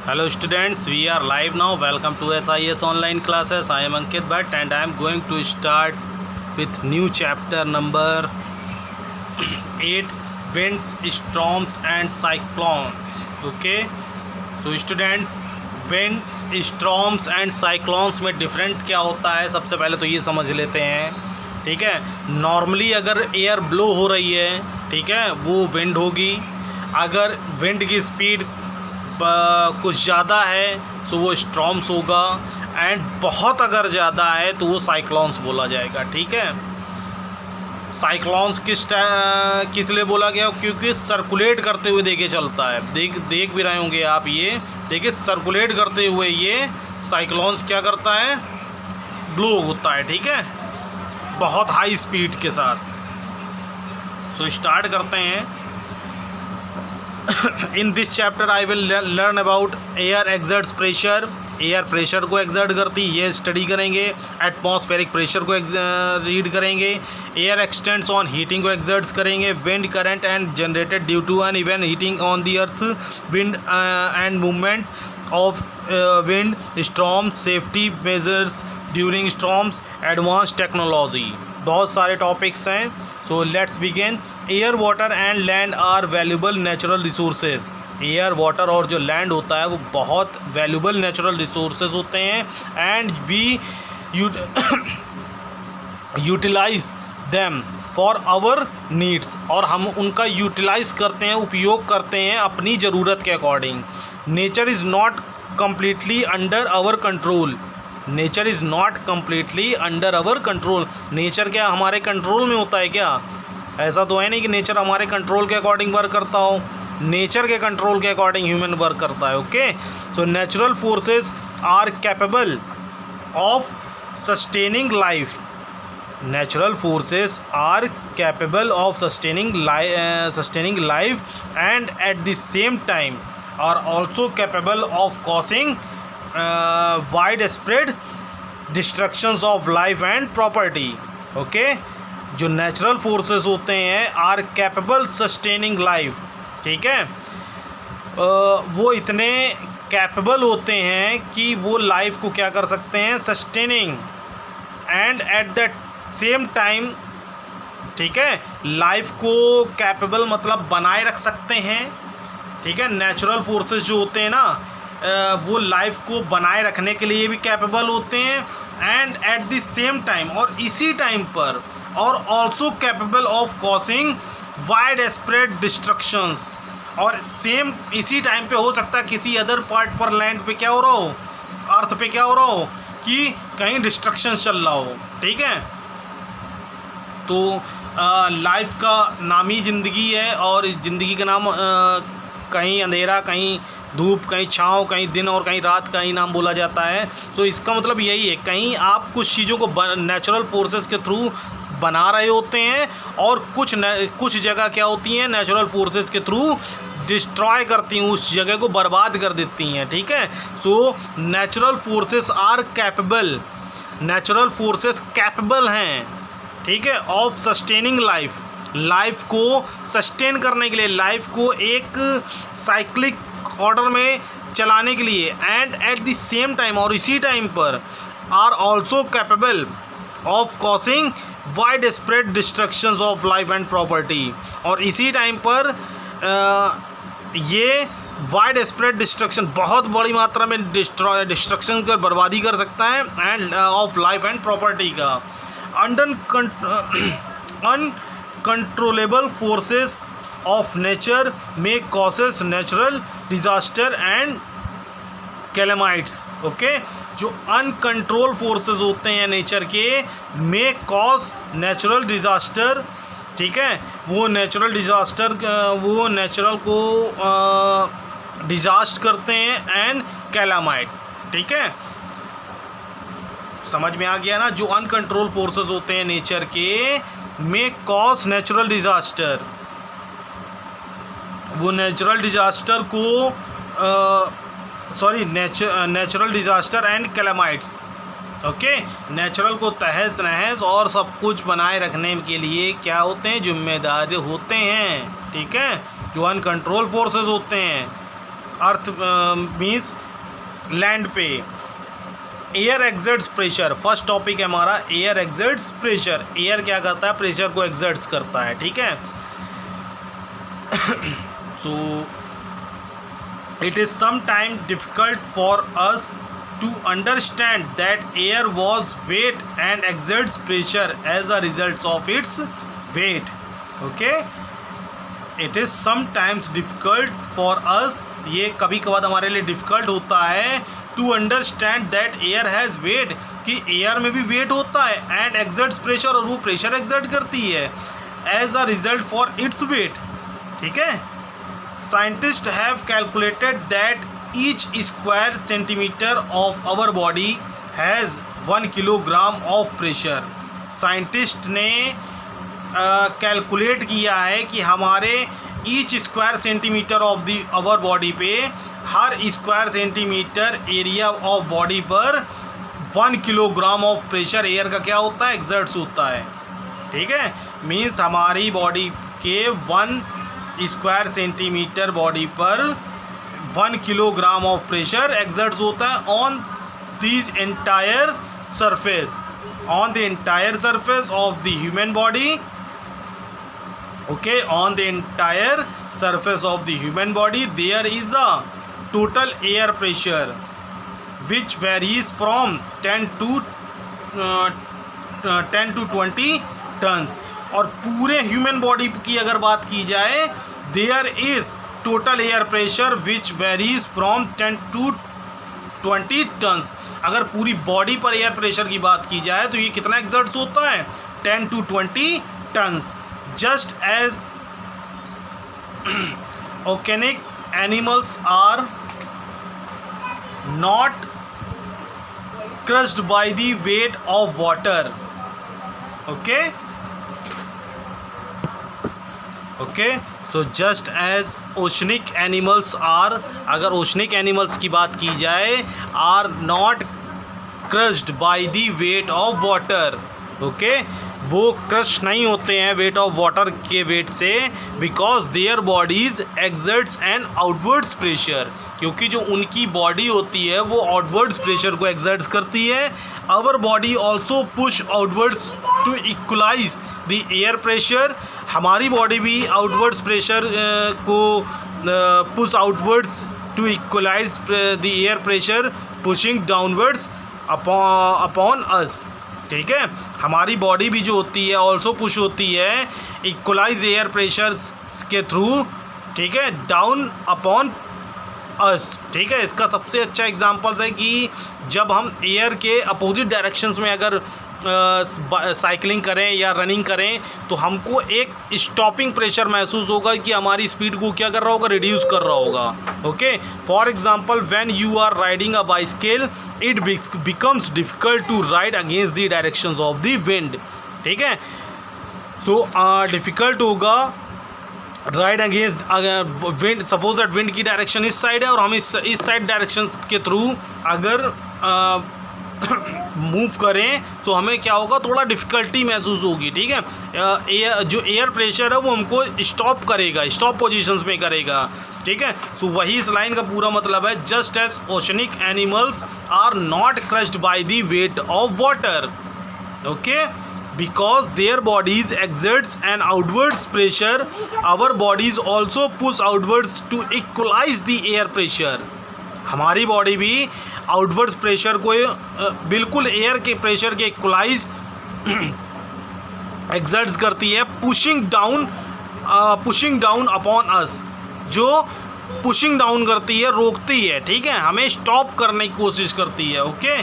Hello students, we are live now. Welcome to SIS online classes. I am Ankit Bhatt and I am going to start with new chapter number 8, winds, storms and cyclones. Okay, so students, winds, storms and cyclones में different क्या होता है सबसे पहले तो ये समझ लेते हैं. ठीक है, नॉर्मली अगर एयर ब्लो हो रही है, ठीक है, वो विंड होगी. अगर विंड की स्पीड कुछ ज़्यादा है तो वो स्टॉर्म्स होगा, एंड बहुत अगर ज़्यादा है तो वो साइक्लोन्स बोला जाएगा. ठीक है, साइक्लोन्स किस लिए बोला गया? क्योंकि सर्कुलेट करते हुए देखे चलता है. देख भी रहे होंगे आप, ये देखिए सर्कुलेट करते हुए ये साइक्लोन्स क्या करता है, ब्लो होता है. ठीक है, बहुत हाई स्पीड के साथ. सो स्टार्ट करते हैं. In this chapter I will learn about air exerts pressure. Air pressure को एक्सर्ट करती ये स्टडी करेंगे. एटमॉस्फेरिक प्रेशर को रीड करेंगे. एयर एक्सटेंड्स ऑन हीटिंग को एक्सर्ट्स करेंगे. Wind current and generated due to uneven heating on the earth. Wind and movement of wind. Storm, safety measures during storms, advance technology. बहुत सारे topics हैं. So let's begin. Air, water and land are valuable natural resources. Air, water और जो land होता है वो बहुत valuable natural resources होते हैं, and we utilize them for our needs. और हम उनका यूटिलाइज करते हैं, उपयोग करते हैं अपनी ज़रूरत के according. Nature is not completely under our control. Nature is not completely under our control. Nature क्या हमारे कंट्रोल में होता है क्या? ऐसा तो है नहीं कि नेचर हमारे कंट्रोल के अकॉर्डिंग वर्क करता हो. नेचर के कंट्रोल के अकॉर्डिंग ह्यूमन वर्क करता है. Okay, so natural forces are capable of sustaining life. Natural forces are capable of sustaining life and at the same time are also capable of causing wide spread destructions of life and property. Okay, जो natural forces होते हैं are capable sustaining life. ठीक है, वो इतने capable होते हैं कि वो लाइफ को क्या कर सकते हैं, sustaining, and at the same time. ठीक है, लाइफ को कैपेबल मतलब बनाए रख सकते हैं. ठीक है, नेचुरल फोर्सेस जो होते हैं ना, वो लाइफ को बनाए रखने के लिए भी कैपेबल होते हैं, and at the same time, और इसी टाइम पर, और also capable of causing wide spread destructions. और सेम इसी टाइम पे हो सकता है किसी अदर पार्ट पर, लैंड पे क्या हो रहा हो, अर्थ पे क्या हो रहा हो कि कहीं डिस्ट्रक्शन चल रहा हो. ठीक है, तो लाइफ का नाम ही ज़िंदगी है, और ज़िंदगी का नाम कहीं अंधेरा, कहीं धूप, कहीं छाँव, कहीं दिन और कहीं रात का ही नाम बोला जाता है. तो इसका मतलब यही है, कहीं आप कुछ चीज़ों को नेचुरल फोर्सेस के थ्रू बना रहे होते हैं, और कुछ जगह क्या होती हैं, नेचुरल फोर्सेस के थ्रू डिस्ट्रॉय करती हैं, उस जगह को बर्बाद कर देती हैं. ठीक है, so natural forces are capable. Natural forces capable हैं, ठीक है, ऑफ सस्टेनिंग लाइफ. लाइफ को सस्टेन करने के लिए, लाइफ को एक साइक्लिक ऑर्डर में चलाने के लिए, and at the same time, और इसी टाइम पर, are also capable of causing wide spread destructions of life and property. और इसी टाइम पर ये वाइड स्प्रेड डिस्ट्रक्शन, बहुत बड़ी मात्रा में डिस्ट्रक्शन कर बर्बादी कर सकता है, end of life and property का. अनकंट्रोलेबल फोर्सेस ऑफ नेचर में causes natural disaster and calamities. Okay, जो अनकंट्रोल फोर्सेस होते हैं नेचर के, में कॉज नेचुरल डिजास्टर. ठीक है, वो नेचुरल को डिजास्ट करते हैं, एंड कैलामाइट. ठीक है, समझ में आ गया ना? जो अनकंट्रोल फोर्सेस होते हैं नेचर के, में कॉज नेचुरल डिजास्टर, वो नेचुरल डिजास्टर को natural disaster and calamities. Okay, natural को तहस नहस और सब कुछ बनाए रखने के लिए क्या होते हैं, जिम्मेदार होते हैं. ठीक है, जो अनकंट्रोल फोर्सेस होते हैं अर्थ मीन्स लैंड पे। Air exerts pressure, first topic है हमारा एयर एग्जर्ट्स प्रेशर। एयर क्या करता है, प्रेशर को एग्जर्ट्स करता है, ठीक है। So it is sometime difficult for us to understand that air was weight and exerts pressure as a result of its weight. Okay, it is sometimes difficult for us, ये कभी कभार हमारे लिए डिफ़िकल्ट होता है to understand that air has weight, कि air में भी वेट होता है, and exerts pressure, और वो प्रेशर एक्सर्ट करती है as a result for its weight, ठीक है। Scientists have calculated that each square centimeter of our body has 1 kilogram of pressure। Scientist ने कैलकुलेट किया है कि हमारे each square centimetre of the our body पे, हर square centimetre area of body पर 1 किलोग्राम ऑफ प्रेशर एयर का क्या होता है, एक्सर्ट्स होता है, ठीक है। मीन्स हमारी बॉडी के 1 स्क्वायर सेंटीमीटर बॉडी पर 1 किलोग्राम ऑफ प्रेशर एक्सर्ट्स होता है on this entire surface, on the entire surface of the human body. Okay, on the entire surface of the human body there is a total air pressure which varies from 10 to 20 tons. और पूरे human body की अगर बात की जाए, there is total air pressure which varies from 10 to 20 tons. अगर पूरी body पर एयर प्रेशर की बात की जाए तो ये कितना एक्सर्ट्स होता है, 10 to 20 tons. Just as oceanic animals are not crushed by the weight of water. Okay okay, so just as oceanic animals are, अगर ओशनिक एनिमल्स की बात की जाए, are not crushed by the weight of water. Okay, वो crush नहीं होते हैं वेट ऑफ वाटर के वेट से, because their bodies exerts and outwards pressure, क्योंकि जो उनकी बॉडी होती है वो आउटवर्ड्स प्रेशर को एक्सर्ट्स करती है। Our body also push outwards to equalise the air pressure. हमारी बॉडी भी आउटवर्ड्स प्रेशर को push outwards to equalise the air pressure pushing downwards upon us, ठीक है। हमारी बॉडी भी जो होती है ऑल्सो पुश होती है इक्वलाइज एयर प्रेशर के थ्रू, ठीक है, डाउन अपॉन अस, ठीक है। इसका सबसे अच्छा एग्जांपल्स है कि जब हम एयर के अपोजिट डायरेक्शंस में अगर साइकिलिंग करें या रनिंग करें तो हमको एक स्टॉपिंग प्रेशर महसूस होगा कि हमारी स्पीड को क्या कर रहा होगा, रिड्यूस कर रहा होगा। Okay, for example when you are riding a bicycle it becomes difficult to ride against the directions of the wind, ठीक है। सो डिफ़िकल्ट होगा ride against wind. Suppose that wind की डायरेक्शन इस साइड है और हम इस साइड डायरेक्शन के थ्रू अगर मूव करें तो हमें क्या होगा, थोड़ा डिफ़िकल्टी महसूस होगी, ठीक है। जो एयर प्रेशर है वो हमको स्टॉप करेगा, स्टॉप पोजीशंस में करेगा, ठीक है। सो वही इस लाइन का पूरा मतलब है, just as oceanic animals are not crushed by the weight of water. Okay, because their bodies exerts an outwards pressure, our bodies also push outwards to equalize the air pressure। हमारी body भी outwards pressure को बिल्कुल air के pressure के equalise exerts करती है, pushing down upon us, जो pushing down करती है, रोकती है, ठीक है, हमें स्टॉप करने की कोशिश करती है। ओके,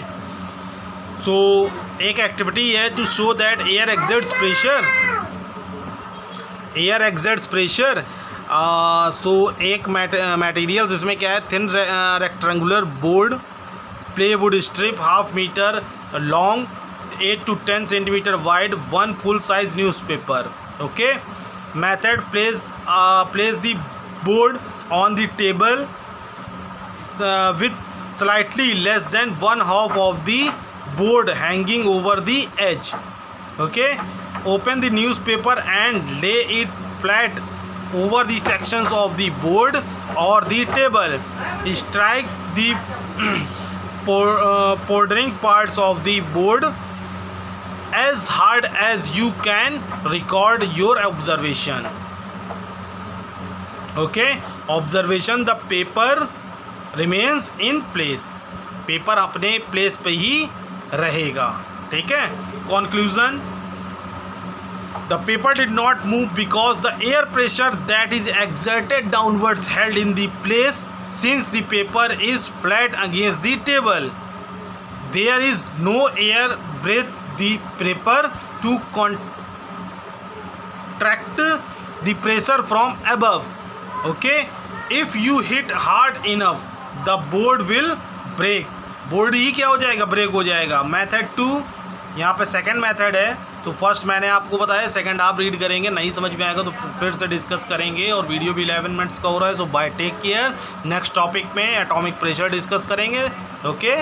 सो एक एक्टिविटी है to show that air exerts pressure. So एक मटेरियल जिसमें क्या है, thin rectangular board, plywood strip, 1/2 metre long, 8 to 10 centimetre wide, 1 full size newspaper. Okay, method place the board on the table with slightly less than 1/2 of the board hanging over the edge. Okay, open the newspaper and lay it flat over the sections of the board or the table. Strike the bordering parts of the board as hard as you can. Record your observation. Okay, observation, the paper remains in place. Paper अपने place पे ही रहेगा. ठीक है. Conclusion, the paper did not move because the air pressure that is exerted downwards held in the place. Since the paper is flat against the table, there is no air breath the paper to contract the pressure from above. Okay, if you hit hard enough the board will break. Board ही क्या हो जाएगा, break हो जाएगा. Method 2, यहाँ पे second method है. तो फर्स्ट मैंने आपको बताया, सेकंड आप रीड करेंगे. नहीं समझ में आएगा तो फिर से डिस्कस करेंगे. और वीडियो भी 11 मिनट्स का हो रहा है. So bye, take care. Next topic में एटॉमिक प्रेशर डिस्कस करेंगे. ओके.